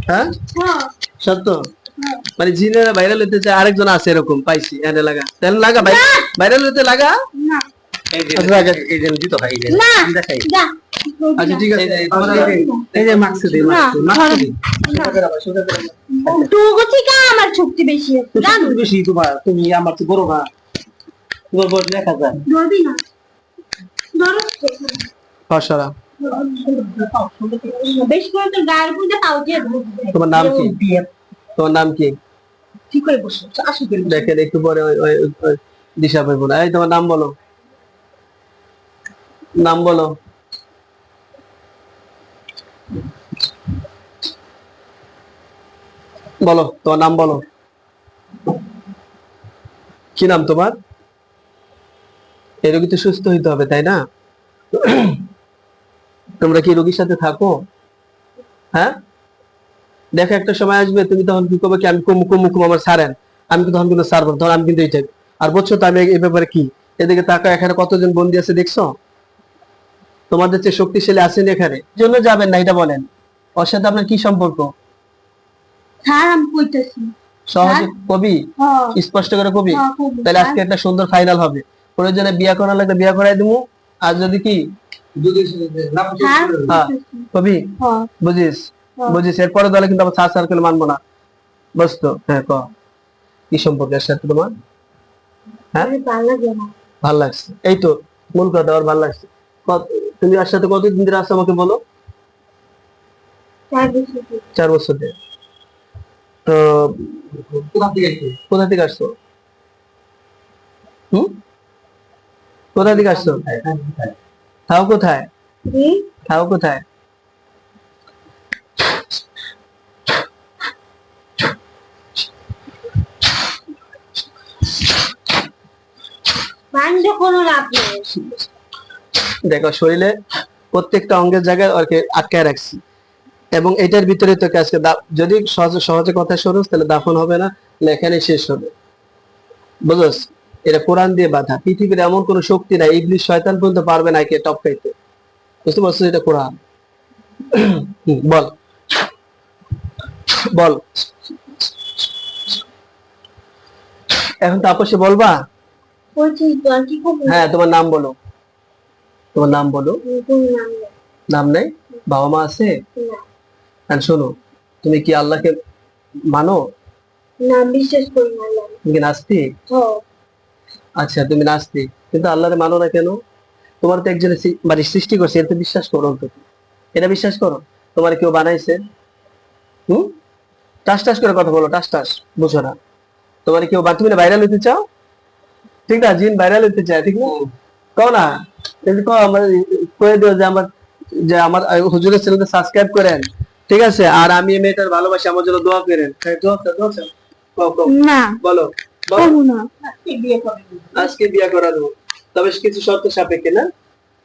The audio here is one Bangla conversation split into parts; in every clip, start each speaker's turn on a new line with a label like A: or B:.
A: হ্যাঁ সত্য মানে জিনেরা ভাইরাল হতে চায়, আরেকজন আছে এরকম পাইছি, এনে লাগা তেল লাগা ভাইরাল হতে লাগা না এই যে দিত ভাই না দেখাই আচ্ছা ঠিক আছে এই যে মাস্ক দে
B: তুগো থেকে আমার শক্তি বেশি আছে জানো
A: বেশি তোমার, তুমি আমার তো বড় না, তোমার বড় দেখা যায়
B: ধরবি না ধরো
A: ফসরা
B: বেশ করে তো গায়ের মধ্যে পাও দিয়ে
A: তোমার নাম কি? তোমার নাম কি?
B: ঠিক করে বসো আসো
A: দেখেন একটু পরে ওই দিশা পাইবো না। এই তোমার নাম বলো, নাম বলো। বলো তোমার নাম বলো, কি নাম তোমার? এই রোগী তো সুস্থ হইতে হবে তাই না? তোমরা কি রোগীর সাথে থাকো? হ্যাঁ দেখো একটা সময় আসবে তুমি তখন কি করবে, কি আমি কমু কমু কমু আমার ছাড়েন, আমি কিন্তু তখন কিন্তু ছাড়বো, তখন আমি কিন্তু এইটাই আর বলছো তো আমি এই ব্যাপারে কি। এদিকে তাকা, এখানে কতজন বন্দী আছে দেখছো? তোমাদের চেয়ে শক্তিশালী আছেন এখানে, জন্য যাবেন না এটা বলেন। ওর সাথে আপনার কি সম্পর্ক?
B: স্যার আমি কইতাছি
A: সহজে কবি, স্পষ্ট করে কবি। তাহলে আজকে একটা সুন্দর ফাইনাল হবে, প্রয়োজনে বিয়া করা লাগলে বিয়া করাই দিমু। আর যদি কি কবি বুঝিস বুঝিস, এরপরে দলে কিন্তু আমার সার সার্কেল মানবো না, বুঝতো? হ্যাঁ ক কি সম্পর্ক এর সাথে তোমার? হ্যাঁ ভাল লাগছে, এই তো মূল কথা, আর ভাল লাগছে। তুমি আর সাথে কতদিন ধরে আছো আমাকে বলো? 4 বছর ধরে। তো কোথা থেকে আসছো? কোথা থেকে আসছো? থাও কোথায়? থাও কোথায়? দেখো শরীরে প্রত্যেকটা অঙ্গের জায়গায় ওকে আটকায় রাখছি, এবং এটার ভিতরে তোকে আজকে যদি সহজে কথা শুনোস তাহলে দাফন হবে না, লেখানে শেষ হবে, বুঝোস? এটা কোরআন দিয়ে বাঁধা, পৃথিবীর এমন কোন শক্তি নাই, ইবলিশ শয়তান পর্যন্ত পারবে না একে টপকাইতে, বুঝতে পারছো? এটা কোরআন। বল বল এখন তাপসে বলবা? হ্যাঁ তোমার নাম বলো, তোমার নাম বলো। নাম নেই? বাবা মা আছে? শোনো, তুমি কি আল্লাহকে মানো?
B: না বিশ্বাস করি না।
A: তুমি কি নাস্তিক? আচ্ছা তুমি নাস্তিক, কিন্তু আল্লাহরে মানো না কেন? তোমার তো একজনের মানে সৃষ্টি করছে, এটা বিশ্বাস করো অন্তত, এটা বিশ্বাস করো। তোমার কেউ বানাইছে? টাস টাস করে কথা বলো, টাস টাস বুঝো না। তোমার কেউ তুমি না ভাইরাল হইতে চাও, ঠিক না? জিন ভাইরাল হইতে চায়, ঠিক না? কও না, কয়ে দিও যে আমার হুজুরের চ্যানেলটা সাবস্ক্রাইব করেন, ঠিক আছে? আর আমি মেয়েটার ভালোবাসি, আমার জন্য দোয়া করেন।
B: না
A: বলো
B: না
A: আজকে বিয়ে করাবো, তবে কিছু শর্ত সাপেক্ষে, না?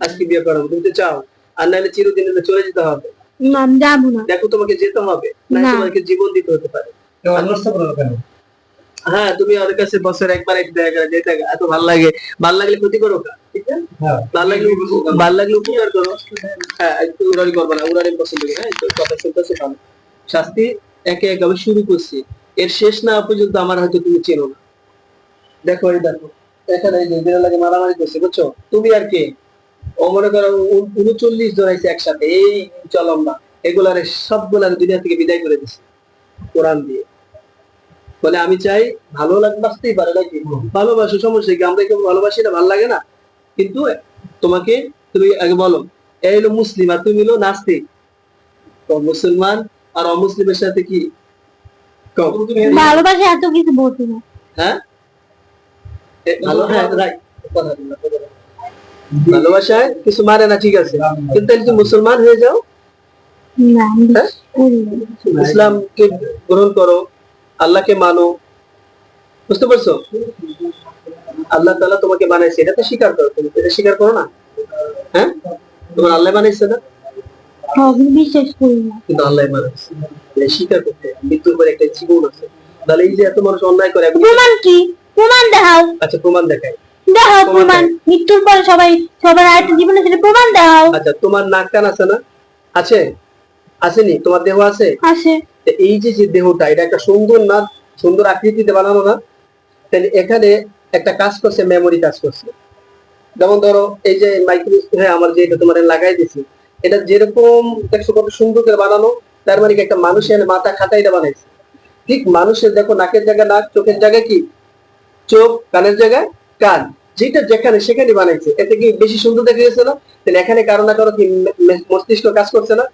A: আজকে বিয়ে করাবো, তুমি তো চাও? আর নাহলে চিরদিন চলে যেতে হবে।
B: না যাবো না।
A: দেখো তোমাকে যেতে হবে, না তোমাকে জীবন দিতে হতে পারে। হ্যাঁ তুমি ওদের কাছে বছর একবার এক দেখা যেতে, এত ভালো লাগে, ভালো লাগলে ক্ষতি করো, ঠিক আছে? ভালো লাগলে উপকার করো। হ্যাঁ একটু উড়ারি করবো না, উড়ারি পছন্দ করি। হ্যাঁ কথা শুনতেছে ভালো। শাস্তি একে এক আমি শুরু করছি, এর শেষ না পর্যন্ত আমার হয়তো তুমি চেনো না। দেখো এই দেখো এখানে এই যে লাগে মারামারি করছে, বুঝছো? তুমি আর কে? ও মনে করো 39 জন আছে একসাথে, এই চলম না, এগুলারে সবগুলার দুনিয়া থেকে বিদায় করে দিচ্ছে কোরআন দিয়ে। বলে আমি চাই ভালো লাগবে, বাঁচতেই পারে নাকি? ভালোবাসো, সমস্যা কি? আমরা কেউ ভালোবাসি না, ভালো লাগে না? কিন্তু তোমাকে তুমি আগে বলো, এই হলো মুসলিম আর তুমি হলো নাস্তিক। তো মুসলমান আর অমুসলিমের সাথে কি
B: ভালোবাসা এত কিছু বলতে না।
A: হ্যাঁ ভালো, হ্যাঁ ভালোবাসায় কিছু মানে না, ঠিক আছে, কিন্তু তুমি মুসলমান হয়ে যাও, ইসলামকে গ্রহণ করো, আল্লাহকে মানো, বুঝতে পারছো? আল্লাহ তাআলা তোমাকে বানাইছে, এটা তো স্বীকার করো, তুমি এটা স্বীকার করো না? হ্যাঁ তোমার আল্লাহ বানাইছে না?
B: বিশ্বাস করি না,
A: কিন্তু আল্লাহ বানাইছে, স্বীকার করতে। মৃত্যুর পরে একটা জীবন আছে, তাহলে এই যে এত মানুষ অন্যায় করে,
B: প্রমাণ কি? প্রমাণ দাও।
A: আচ্ছা প্রমাণ দেখাই,
B: দাও প্রমাণ। মৃত্যুর পরে সবার আরেকটা জীবন আছে, প্রমাণ দাও।
A: আচ্ছা তোমার নাক কান আছে না? আছে? আসেনি? তোমার দেহ আছে?
B: আছে।
A: তো এই যে যে দেহটা, এটা একটা সুন্দর না, সুন্দর আকৃতিতে বানানো না? তাহলে এখানে একটা কাজ করছে, মেমোরি কাজ করছে। যেমন ধরো এই যে মাইক্রো, হ্যাঁ আমার যে এটা তোমার লাগাই দিছি, এটা যেরকম দেখছো কত সুন্দর করে বানানো, তার মানে কি একটা মানুষের মাথা খাতা এটা বানাইছে। ঠিক মানুষের দেখো নাকের জায়গায় নাক, চোখের জায়গায় কি চোখ, কানের জায়গায় কান, যেটা যেখানে সেখানে বানাইছে। এতে কি বেশি সুন্দর দেখা গেছে না? তাহলে এখানে কারো না কারো কি মস্তিষ্ক কাজ করছে না?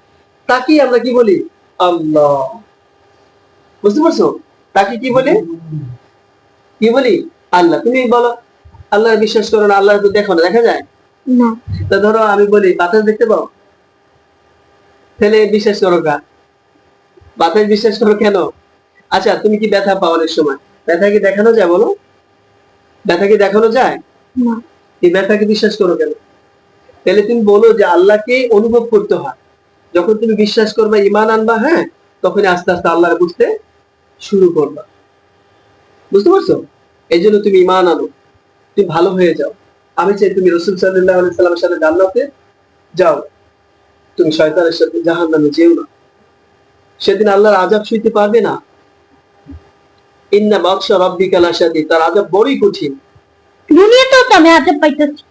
A: তাকে আমরা কি বলি? আল্লাহ। বুঝতে পারছো? তাকে কি বলি? কি বলি? আল্লাহ। তুমি বলো আল্লাহর বিশ্বাস করো না, আল্লাহ তো দেখো না, দেখা যায়
B: না।
A: তা ধরো আমি বলি বাতাস দেখতে পাও, তাহলে বিশ্বাস করো কা? বাতাস বিশ্বাস করো কেন? আচ্ছা তুমি কি ব্যথা পাও অনেক সময়? ব্যথা কি দেখানো যায় বলো? ব্যথা কি দেখানো যায়?
B: না।
A: এই ব্যথাকে বিশ্বাস করো কেন? তাহলে তুমি বলো যে আল্লাহকে অনুভব করতে হয়। যখন তুমি বিশ্বাস করবা, ঈমান আনবা, হ্যাঁ, তখন আস্তে আস্তে আল্লাহর বুঝতে শুরু করবা। বুঝতে পারছো? এই জন্য তুমি ঈমান আনো, তুমি ভালো হয়ে যাও। আমি চাই তুমি রাসূল সাল্লাল্লাহু আলাইহি সাল্লামের সাথে জান্নাতে যাও, তুমি শয়তানের সাথে জাহান্নামে যেও না। সেদিন আল্লাহর আযাব সইতে পারবে না। ইন্না বাতশা রাব্বিকা লাশাদীদ, তার আযাব বড়ই কঠিন।
B: দুনিয়াতেও তো আমি আজাব পাইতেছি।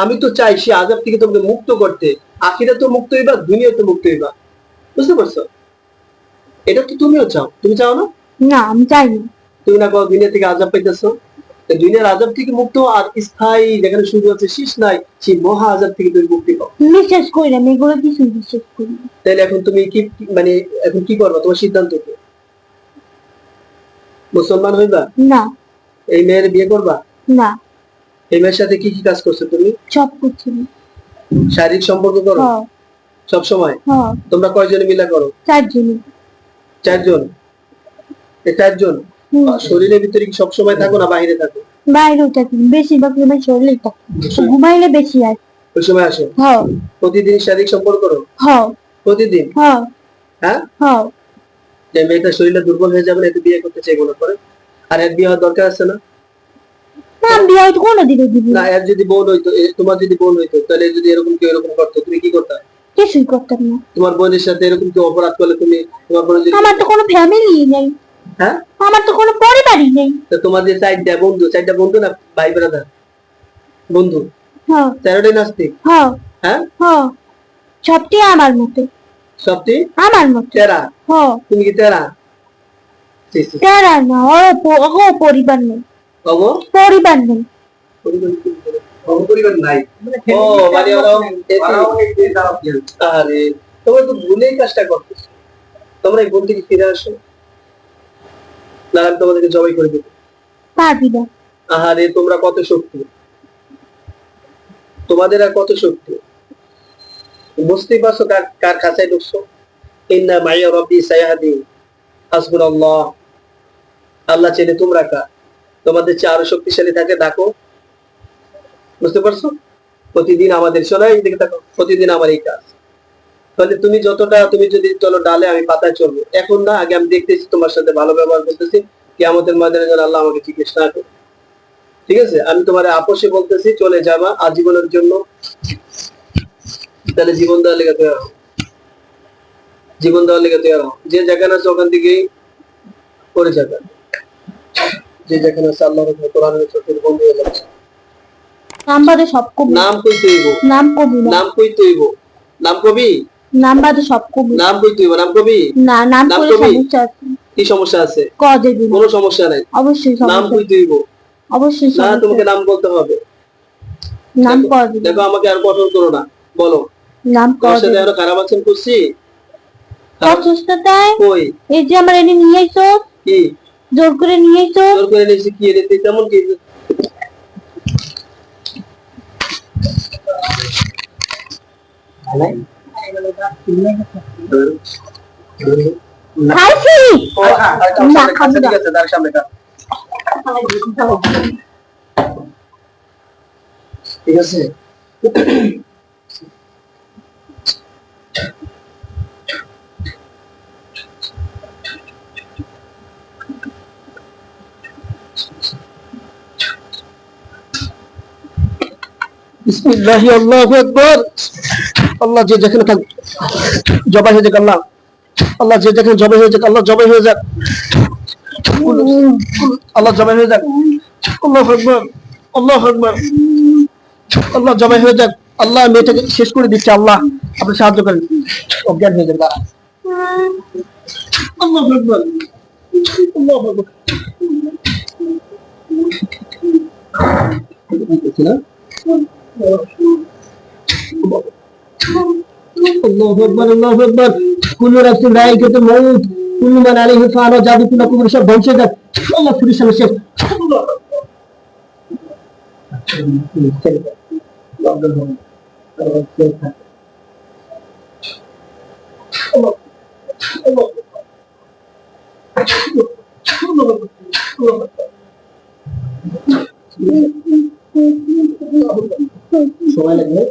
A: আমি তো চাই সে আযাব থেকে তোমাকে মুক্ত করতে। আখিরাতেও মুক্ত হইবা, দুনিয়াতেও মুক্ত হইবা। বুঝতে পারছো? এটা তো তুমিও চাও, তুমি চাও না?
B: না, আমি চাই না।
A: তুমি না কোনো দুনিয়া থেকে আযাব পাইতেছো? দুনিয়ার আযাব থেকে মুক্ত আর স্থায়ী যেখানে শুরু আছে শেষ নাই, সেই মহা আযাব থেকে তুমি মুক্তি পাও।
B: বিশ্বাস করি না, আমি এগুলো কিছু বিশ্বাস করি না।
A: তাহলে এখন তুমি কি মানে এখন কি করবা? তোমার সিদ্ধান্ত কি? মুসলমান হইবা?
B: না।
A: এই মেয়ের বিয়ে করবা?
B: না।
A: এই মেয়ের সাথে কি কি কাজ করছো তুমি?
B: সব করছি না।
A: শারীরিক সম্পর্ক করো
B: হ্যাঁ।
A: সব সময়?
B: হ্যাঁ।
A: তোমরা কয়জনে মিলা করো?
B: 4 জন।
A: 4 জন? এই 4 জন শরীরের ভিতরে কি সব সময় থাকো না বাইরে থাকো?
B: বাইরেও থাকি, বেশিরভাগ সময় শরীরে থাকি, ঘুমাইলে বেশি আর।
A: ওই সময় আসো?
B: হ্যাঁ।
A: প্রতিদিন শারীরিক সম্পর্ক করো?
B: হ্যাঁ।
A: প্রতিদিন?
B: হ্যাঁ।
A: হ্যাঁ।
B: হ্যাঁ।
A: যে মেয়েটা শরীরটা দুর্বল হয়ে যাবে না, এতে বিয়ে করতে চাইবো না পরে। আর এর বিয়ে হওয়ার দরকার আছে না?
B: না, আমি বিয়ে হয়তো কোনোদিনও দিব
A: না,
B: না।
A: এর যদি বোন হইতো, তোমার যদি বোন হইতো, তাহলে যদি এরকম কেউ এরকম করতো, তুমি কি করতে?
B: কিছুই করতাম না।
A: তোমার বোনের সাথে এরকম কেউ অপরাধ করলে তুমি, তোমার বোন যদি,
B: আমার তো কোনো ফ্যামিলি নেই।
A: হ্যাঁ,
B: আমার তো কোনো পরিবারই নেই।
A: তো তোমার যে 4টা বন্ধু না, ভাই ব্রাদার বন্ধু,
B: হ্যাঁ।
A: 4টাই নাস্তিক?
B: হ্যাঁ।
A: হ্যাঁ।
B: হ্যাঁ। সবটি আমার মতে।
A: সবটি
B: আমার মতে।
A: তেরা?
B: হ্যাঁ।
A: তুমি কি তেরা?
B: তারা না, ও পরিবার নেই।
A: ওগো
B: পরিবার নেই।
A: পরিবার নাই? ও মানে আরে তোমরা তো ভুলেই কাজটা করতেছো। তোমরা এই ভুল থেকে ফিরে আসো, না আমি তোমাদেরকে জবাই করে দেবো।
B: পারবি না।
A: আহারে তোমরা কত শক্তি, তোমাদের আর কত শক্তি, বুঝতেই পারছো কার কার কাছে ঢুকছো? ইন্না মাইয়া রাব্বি সায়াহদিন, হাসবুনাল্লাহ। আল্লাহ চেনে তোমরা কার, তোমাদের চেয়ে আরো শক্তিশালী থাকে, ডাকো। বুঝতে পারছো? প্রতিদিন আমাদের শোনাই দিকে থাকো, প্রতিদিন আমার এই কাজ। তাহলে তুমি যতটা, তুমি যদি চলো ডালে আমি পাতায় চলবো, এখন না, আগে আমি দেখতেছি তোমার সাথে ভালো ব্যবহার করতেছি, কিয়ামতের ময়দানে যেন আল্লাহ আমাকে জিজ্ঞেস না করে। ঠিক আছে? আমি তোমার আপোষে বলতেছি, চলে যাবা আজীবনের জন্য। তাহলে জীবন দেওয়ার লেগে তৈরি হও, জীবন দেওয়ার লেগে তৈরি হও। যে যেখানে আছে ওখান থেকেই করে যাবে, যে যেখানে আছে আল্লাহর কোরআনের সাথে বন্ধু হয়ে যাচ্ছে।
B: নাম বাদে সব কবি।
A: নাম কই তৈব?
B: নাম কবি না।
A: নাম কই তৈব? নাম কবি?
B: নাম বাদে সব কবি।
A: নাম কই তৈব? নাম কবি?
B: না, নাম
A: নাম
B: করে
A: কবি?
B: সমস্যা আছে।
A: কি সমস্যা আছে?
B: ক দেবি না।
A: কোনো সমস্যা নাই,
B: অবশ্যই
A: নাম
B: সমস্যা।
A: কই তৈব?
B: অবশ্যই
A: না,
B: সমস্যা।
A: তোমাকে নাম বলতে হবে।
B: নাম
A: দেখো-
B: ক দেবি।
A: দেখো আমাকে আর কঠোর করো না, বলো।
B: নাম ক
A: তোমার সাথে
B: দেবি।
A: আরো খারাপ আচরণ করছি?
B: অসুস্থতায়
A: কই?
B: এই যে আমার এনে নিয়ে আইছো,
A: কি
B: জোর করে নিয়ে আইছো।
A: জোর করে নিয়েছি? কি এনেছি তেমন কি?
B: খাইছি। না, খাবো না।
A: ঠিক আছে, তার সামনে খা। ঠিক আছে? বিসমিল্লাহি আল্লাহু আকবার। আল্লাহ যে যেখানে থাক জবাই হয়ে যাক আল্লাহ, আল্লাহ যে দেখেন জবাই হয়ে যাক, আল্লাহ জবাই হয়ে যাক, আল্লাহ জবাই হয়ে যাক, আল্লাহু আকবার, আল্লাহু আকবার, আল্লাহ জবাই হয়ে যাক, আল্লাহ মেয়েটাকে শেষ করে দিচ্ছে, আল্লাহ আপনি সাহায্য করেন, অজ্ঞান হয়ে যাক তারা। আল্লাহু আকবার, আল্লাহু আকবার। আল্লাহু আকবার, আল্লাহু আকবার। কুল্লু নাফসিন যায়িকাতুল মাউত, কুল্লু মান আলাইহা ফান, যাদু কুল্লু কুবুর সব ধ্বংস হয়ে যাক, আল্লাহ পুলিশ সামনে শেষ। আল্লাহ সময় লাগবে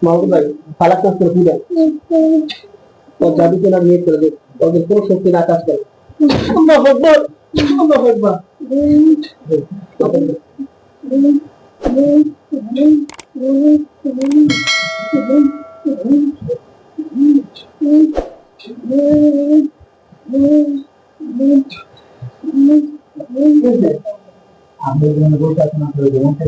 A: মাহবুব ভাই ফালাক কাজ করে দেন, ও জাদু কেনার নিয়ে করে দেন, ওদের কোনো শক্তি না কাজ করে। আল্লাহু আকবার, আল্লাহু আকবার। আপনি বলতে